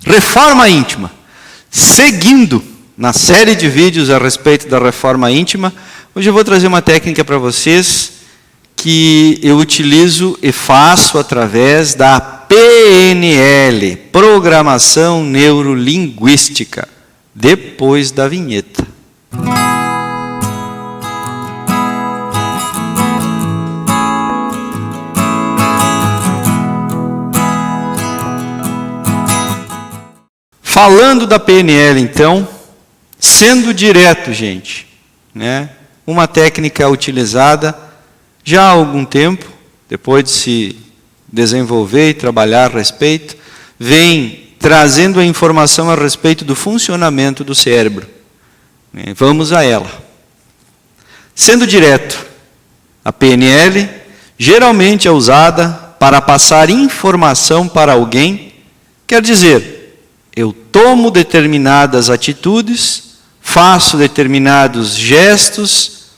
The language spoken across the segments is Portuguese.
Reforma íntima. Seguindo na série de vídeos a respeito da reforma íntima, hoje eu vou trazer uma técnica para vocês que eu utilizo e faço através da PNL, Programação Neurolinguística, depois da vinheta. Falando da PNL, então, sendo direto, gente, né? Uma técnica utilizada já há algum tempo, depois de se desenvolver e trabalhar a respeito, vem trazendo a informação a respeito do funcionamento do cérebro. Vamos a ela. Sendo direto, a PNL geralmente é usada para passar informação para alguém, quer dizer, eu tomo determinadas atitudes, faço determinados gestos,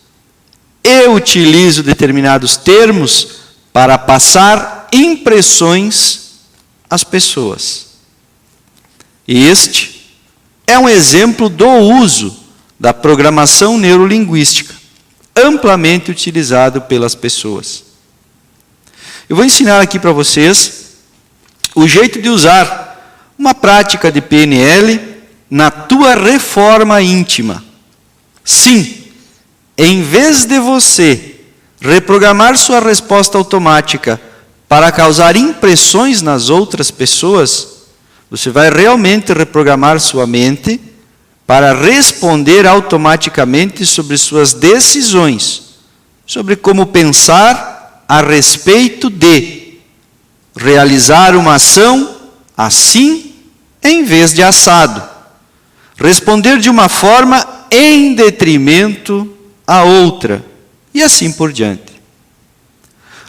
eu utilizo determinados termos para passar impressões às pessoas. E este é um exemplo do uso da programação neurolinguística, amplamente utilizado pelas pessoas. Eu vou ensinar aqui para vocês o jeito de usar uma prática de PNL na tua reforma íntima. Sim, em vez de você reprogramar sua resposta automática para causar impressões nas outras pessoas, você vai realmente reprogramar sua mente para responder automaticamente sobre suas decisões, sobre como pensar a respeito de realizar uma ação assim em vez de assado. Responder de uma forma em detrimento à outra. E assim por diante.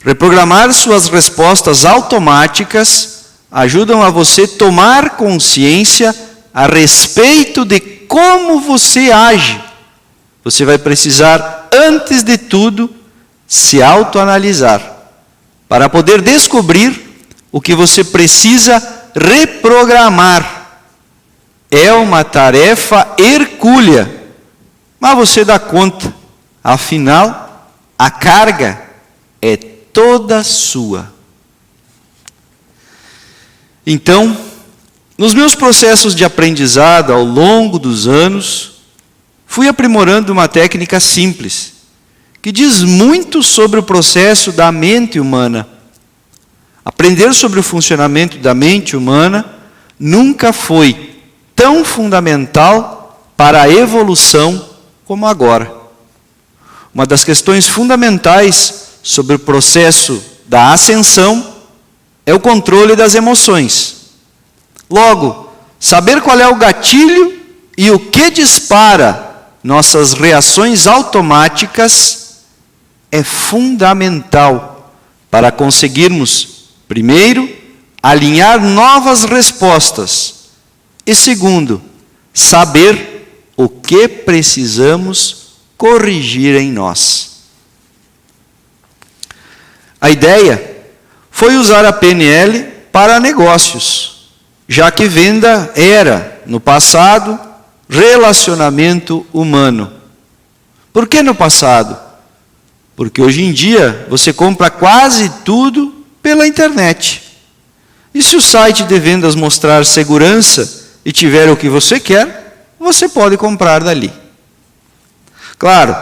Reprogramar suas respostas automáticas ajudam a você tomar consciência a respeito de como você age. Você vai precisar, antes de tudo, se autoanalisar, para poder descobrir o que você precisa reprogramar. É uma tarefa hercúlea, mas você dá conta. Afinal, a carga é toda sua. Então, nos meus processos de aprendizado ao longo dos anos, fui aprimorando uma técnica simples, que diz muito sobre o processo da mente humana. Aprender sobre o funcionamento da mente humana nunca foi tão fundamental para a evolução como agora. Uma das questões fundamentais sobre o processo da ascensão é o controle das emoções. Logo, saber qual é o gatilho e o que dispara nossas reações automáticas é fundamental para conseguirmos, primeiro, alinhar novas respostas. E segundo, saber o que precisamos corrigir em nós. A ideia foi usar a PNL para negócios, já que venda era, no passado, relacionamento humano. Por que no passado? Porque hoje em dia você compra quase tudo pela internet. E se o site de vendas mostrar segurança e tiver o que você quer, você pode comprar dali. Claro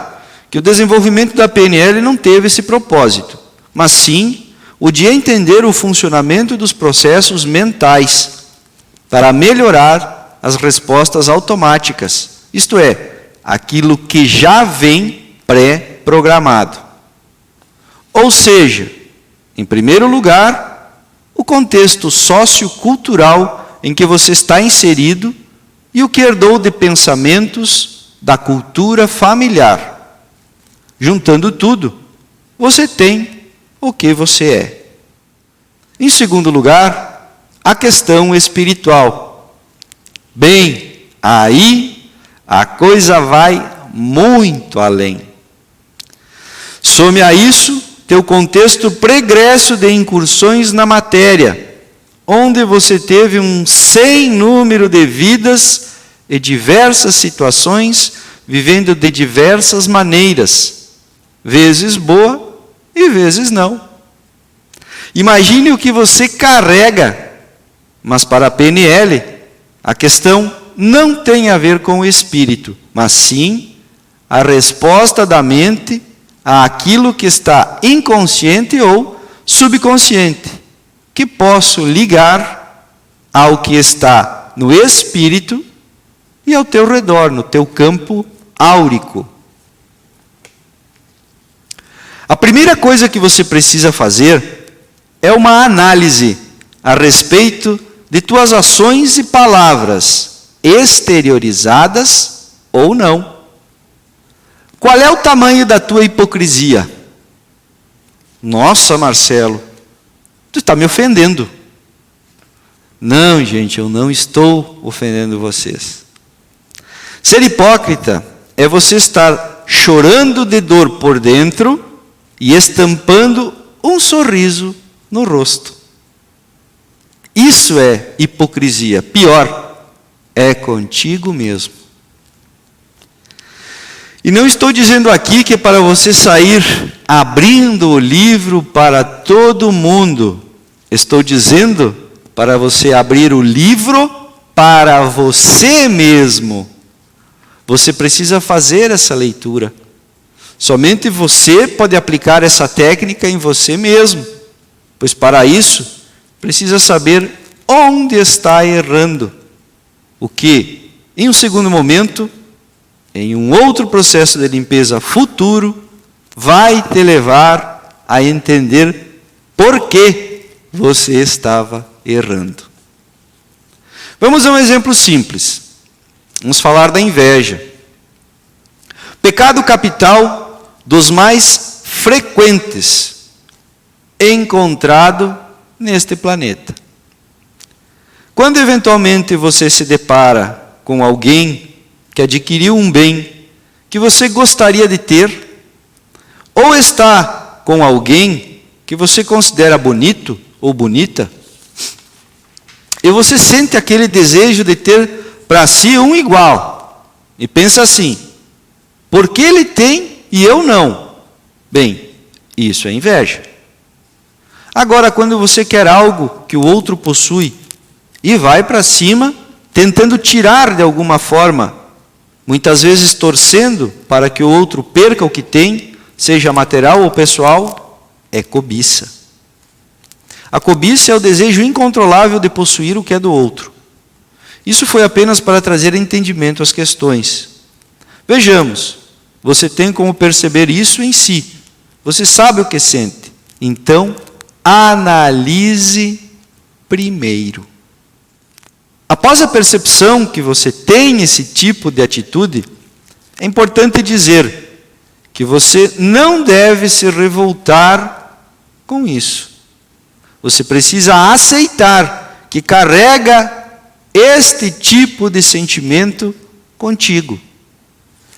que o desenvolvimento da PNL não teve esse propósito, mas sim o de entender o funcionamento dos processos mentais para melhorar as respostas automáticas, isto é, aquilo que já vem pré-programado. Ou seja, em primeiro lugar, o contexto sociocultural em que você está inserido e o que herdou de pensamentos da cultura familiar. Juntando tudo, você tem o que você é. Em segundo lugar, a questão espiritual. Bem, aí a coisa vai muito além. Some a isso teu contexto pregresso de incursões na matéria, onde você teve um sem número de vidas e diversas situações, vivendo de diversas maneiras, vezes boa e vezes não. Imagine o que você carrega, mas para a PNL, a questão não tem a ver com o espírito, mas sim a resposta da mente àquilo que está inconsciente ou subconsciente, que posso ligar ao que está no espírito e ao teu redor, no teu campo áurico. A primeira coisa que você precisa fazer é uma análise a respeito de tuas ações e palavras, exteriorizadas ou não. Qual é o tamanho da tua hipocrisia? Nossa, Marcelo, tu está me ofendendo. Não, gente, eu não estou ofendendo vocês. Ser hipócrita é você estar chorando de dor por dentro e estampando um sorriso no rosto. Isso é hipocrisia. Pior, é contigo mesmo. E não estou dizendo aqui que é para você sair abrindo o livro para todo mundo. Estou dizendo para você abrir o livro para você mesmo. Você precisa fazer essa leitura. Somente você pode aplicar essa técnica em você mesmo, pois para isso precisa saber onde está errando. O que, em um segundo momento, em um outro processo de limpeza futuro, vai te levar a entender por que você estava errando. Vamos a um exemplo simples. Vamos falar da inveja. Pecado capital dos mais frequentes encontrado neste planeta. Quando eventualmente você se depara com alguém que adquiriu um bem que você gostaria de ter, ou está com alguém que você considera bonito ou bonita, e você sente aquele desejo de ter para si um igual, e pensa assim: por que ele tem e eu não? Bem, isso é inveja. Agora, quando você quer algo que o outro possui e vai para cima, tentando tirar de alguma forma, muitas vezes torcendo para que o outro perca o que tem, seja material ou pessoal, é cobiça. A cobiça é o desejo incontrolável de possuir o que é do outro. Isso foi apenas para trazer entendimento às questões. Vejamos, você tem como perceber isso em si. Você sabe o que sente. Então, analise primeiro. Após a percepção que você tem esse tipo de atitude, é importante dizer que você não deve se revoltar com isso. Você precisa aceitar que carrega este tipo de sentimento contigo.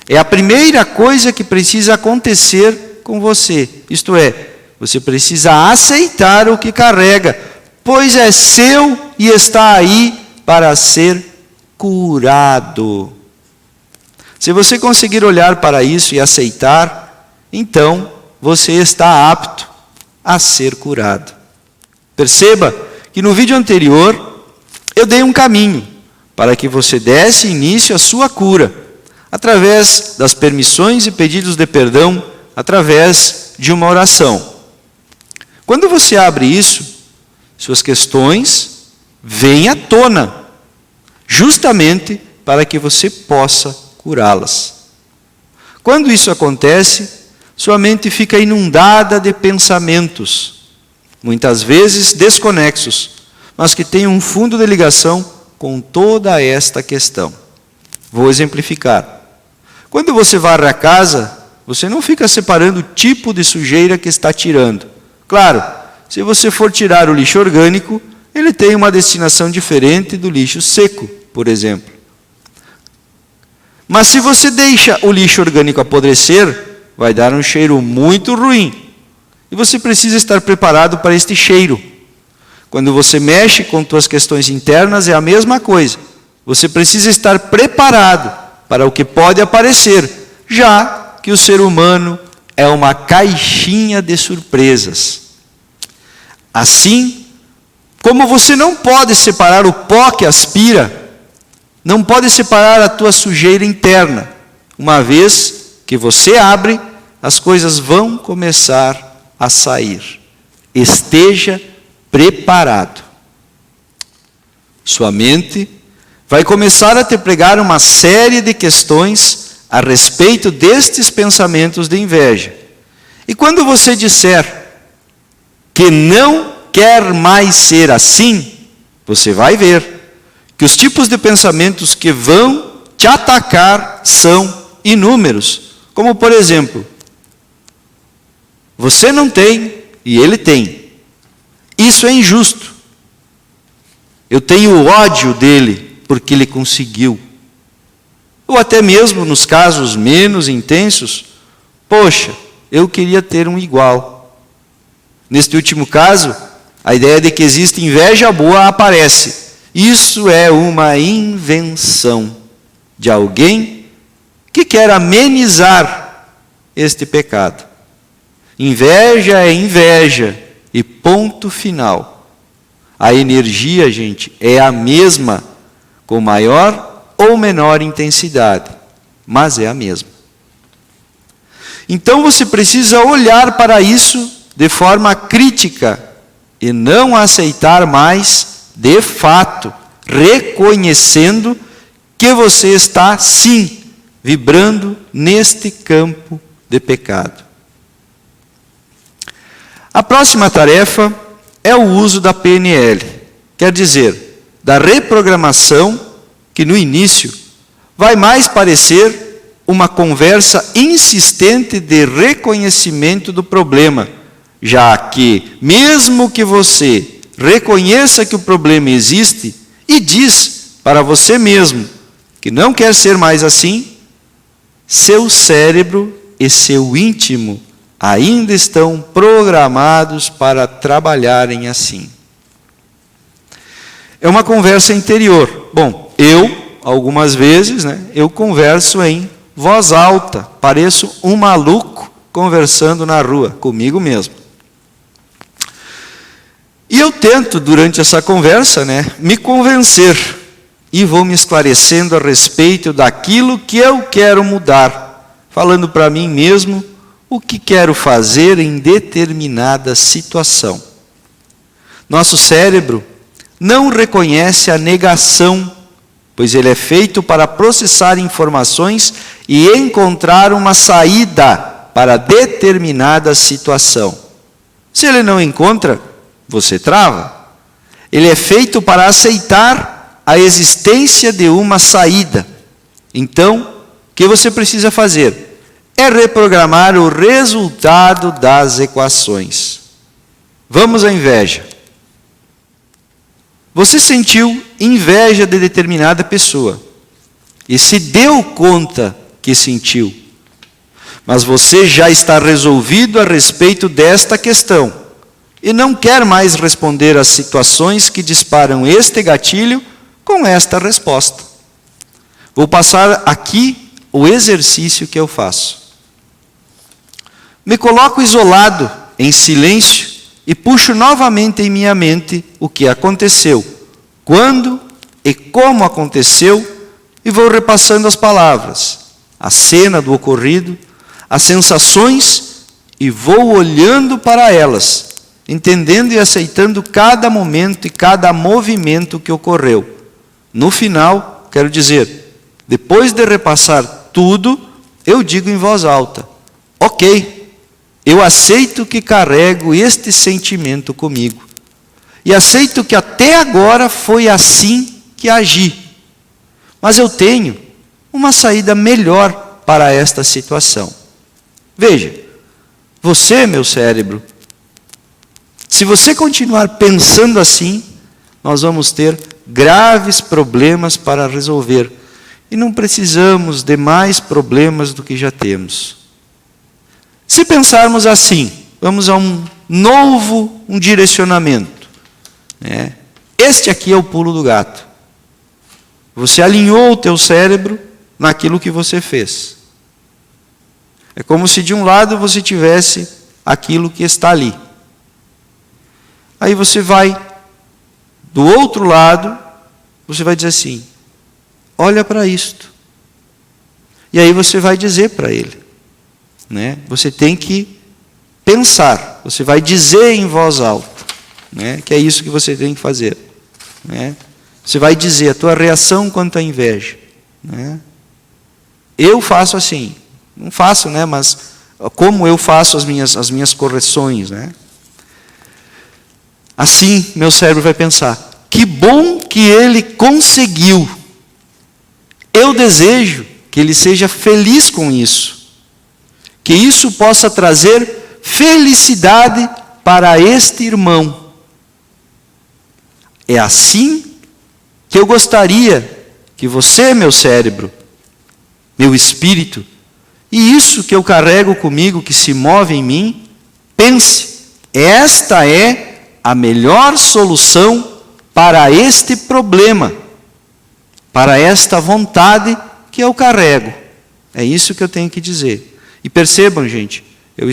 É a primeira coisa que precisa acontecer com você. Isto é, você precisa aceitar o que carrega, pois é seu e está aí para ser curado. Se você conseguir olhar para isso e aceitar, então você está apto a ser curado. Perceba que no vídeo anterior eu dei um caminho para que você desse início à sua cura, através das permissões e pedidos de perdão, através de uma oração. Quando você abre isso, suas questões vêm à tona, justamente para que você possa curá-las. Quando isso acontece, sua mente fica inundada de pensamentos, muitas vezes desconexos, mas que têm um fundo de ligação com toda esta questão. Vou exemplificar. Quando você varre a casa, você não fica separando o tipo de sujeira que está tirando. Claro, se você for tirar o lixo orgânico, ele tem uma destinação diferente do lixo seco, por exemplo. Mas se você deixa o lixo orgânico apodrecer, vai dar um cheiro muito ruim. E você precisa estar preparado para este cheiro. Quando você mexe com suas questões internas, é a mesma coisa. Você precisa estar preparado para o que pode aparecer, já que o ser humano é uma caixinha de surpresas. Assim, como você não pode separar o pó que aspira, não pode separar a tua sujeira interna. Uma vez que você abre, as coisas vão começar a sair. Esteja preparado. Sua mente vai começar a te pregar uma série de questões a respeito destes pensamentos de inveja. E quando você disser que não quer mais ser assim, você vai ver que os tipos de pensamentos que vão te atacar são inúmeros. Como, por exemplo, você não tem e ele tem. Isso é injusto. Eu tenho ódio dele porque ele conseguiu. Ou até mesmo nos casos menos intensos, poxa, eu queria ter um igual. Neste último caso, a ideia de que existe inveja boa aparece. Isso é uma invenção de alguém que quer amenizar este pecado. Inveja é inveja e ponto final. A energia, gente, é a mesma, com maior ou menor intensidade, mas é a mesma. Então você precisa olhar para isso de forma crítica e não aceitar mais de fato, reconhecendo que você está, sim, vibrando neste campo de pecado. A próxima tarefa é o uso da PNL, quer dizer, da reprogramação, que no início vai mais parecer uma conversa insistente de reconhecimento do problema, já que, mesmo que você reconheça que o problema existe e diz para você mesmo que não quer ser mais assim, seu cérebro e seu íntimo ainda estão programados para trabalharem assim. É uma conversa interior. Bom, algumas vezes, eu converso em voz alta, pareço um maluco conversando na rua, comigo mesmo. E eu tento, durante essa conversa, me convencer, e vou me esclarecendo a respeito daquilo que eu quero mudar, falando para mim mesmo o que quero fazer em determinada situação. Nosso cérebro não reconhece a negação, pois ele é feito para processar informações e encontrar uma saída para determinada situação. Se ele não encontra, você trava. Ele é feito para aceitar a existência de uma saída. Então, o que você precisa fazer? É reprogramar o resultado das equações. Vamos à inveja. Você sentiu inveja de determinada pessoa e se deu conta que sentiu. Mas você já está resolvido a respeito desta questão e não quer mais responder às situações que disparam este gatilho com esta resposta. Vou passar aqui o exercício que eu faço. Me coloco isolado, em silêncio, e puxo novamente em minha mente o que aconteceu, quando e como aconteceu, e vou repassando as palavras, a cena do ocorrido, as sensações, e vou olhando para elas, entendendo e aceitando cada momento e cada movimento que ocorreu. No final, quero dizer, depois de repassar tudo, eu digo em voz alta, ok, eu aceito que carrego este sentimento comigo. E aceito que até agora foi assim que agi. Mas eu tenho uma saída melhor para esta situação. Veja, você, meu cérebro, se você continuar pensando assim, nós vamos ter graves problemas para resolver. E não precisamos de mais problemas do que já temos. Se pensarmos assim, vamos a um direcionamento. né? Este aqui é o pulo do gato. Você alinhou o teu cérebro naquilo que você fez. É como se de um lado você tivesse aquilo que está ali. Aí você vai do outro lado, você vai dizer assim: olha para isto. E aí você vai dizer para ele, né? Você tem que pensar, você vai dizer em voz alta, né? Que é isso que você tem que fazer, né? Você vai dizer a tua reação quanto à inveja, né? Eu faço assim, não faço, né? Mas como eu faço as minhas correções, né? Assim, meu cérebro vai pensar: que bom que ele conseguiu. Eu desejo que ele seja feliz com isso. Que isso possa trazer felicidade para este irmão. É assim que eu gostaria que você, meu cérebro, meu espírito, e isso que eu carrego comigo, que se move em mim, pense: esta é a melhor solução para este problema, para esta vontade que eu carrego. É isso que eu tenho que dizer. E percebam, gente, eu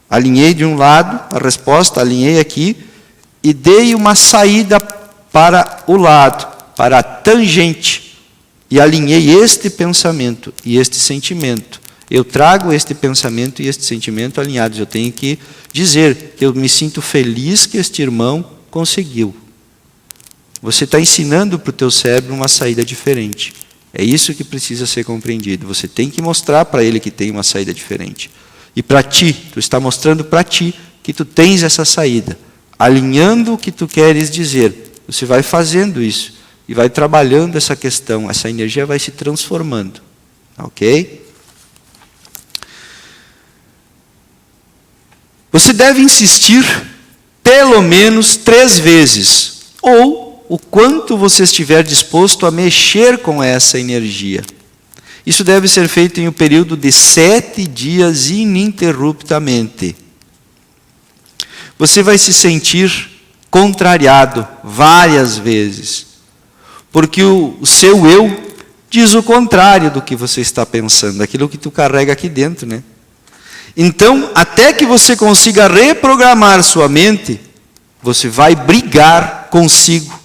alinhei de um lado a resposta, alinhei aqui, e dei uma saída para o lado, para a tangente, e alinhei este pensamento e este sentimento. Eu trago este pensamento e este sentimento alinhados. Eu tenho que dizer que eu me sinto feliz que este irmão conseguiu. Você está ensinando para o teu cérebro uma saída diferente. É isso que precisa ser compreendido. Você tem que mostrar para ele que tem uma saída diferente. E para ti, tu está mostrando para ti que tu tens essa saída. Alinhando o que tu queres dizer. Você vai fazendo isso. E vai trabalhando essa questão. Essa energia vai se transformando. Ok? Você deve insistir pelo menos 3 vezes. Ou o quanto você estiver disposto a mexer com essa energia. Isso deve ser feito em um período de 7 dias ininterruptamente. Você vai se sentir contrariado várias vezes, porque o seu eu diz o contrário do que você está pensando, aquilo que tu carrega aqui dentro, né? Então, até que você consiga reprogramar sua mente, você vai brigar consigo.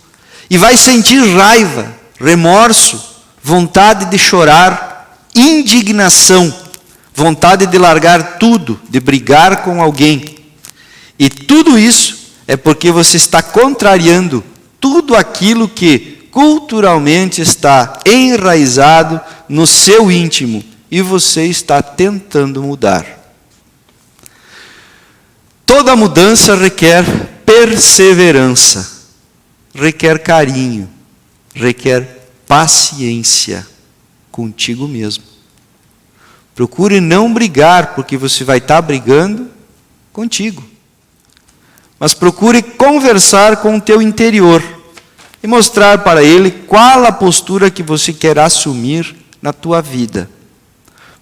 E vai sentir raiva, remorso, vontade de chorar, indignação, vontade de largar tudo, de brigar com alguém. E tudo isso é porque você está contrariando tudo aquilo que culturalmente está enraizado no seu íntimo e você está tentando mudar. Toda mudança requer perseverança. Requer carinho, requer paciência contigo mesmo. Procure não brigar, porque você vai estar brigando contigo. Mas procure conversar com o teu interior e mostrar para ele qual a postura que você quer assumir na tua vida.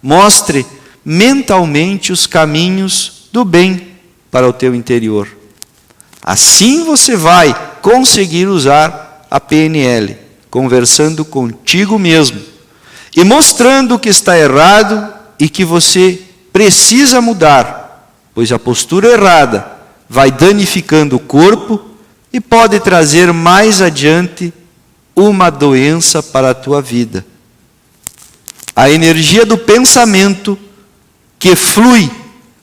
Mostre mentalmente os caminhos do bem para o teu interior. Assim você vai conseguir usar a PNL, conversando contigo mesmo e mostrando o que está errado e que você precisa mudar, pois a postura errada vai danificando o corpo e pode trazer mais adiante uma doença para a tua vida. A energia do pensamento que flui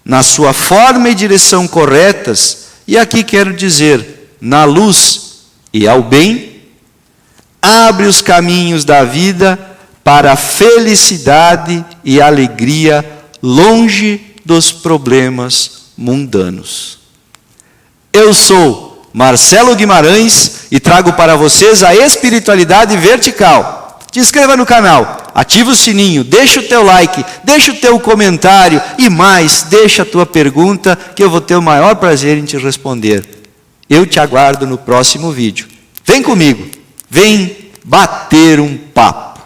na sua forma e direção corretas, e aqui quero dizer, na luz e ao bem, abre os caminhos da vida para a felicidade e alegria longe dos problemas mundanos. Eu sou Marcelo Guimarães e trago para vocês a espiritualidade vertical. Te inscreva no canal, ativa o sininho, deixa o teu like, deixa o teu comentário e mais, deixa a tua pergunta que eu vou ter o maior prazer em te responder. Eu te aguardo no próximo vídeo. Vem comigo, vem bater um papo.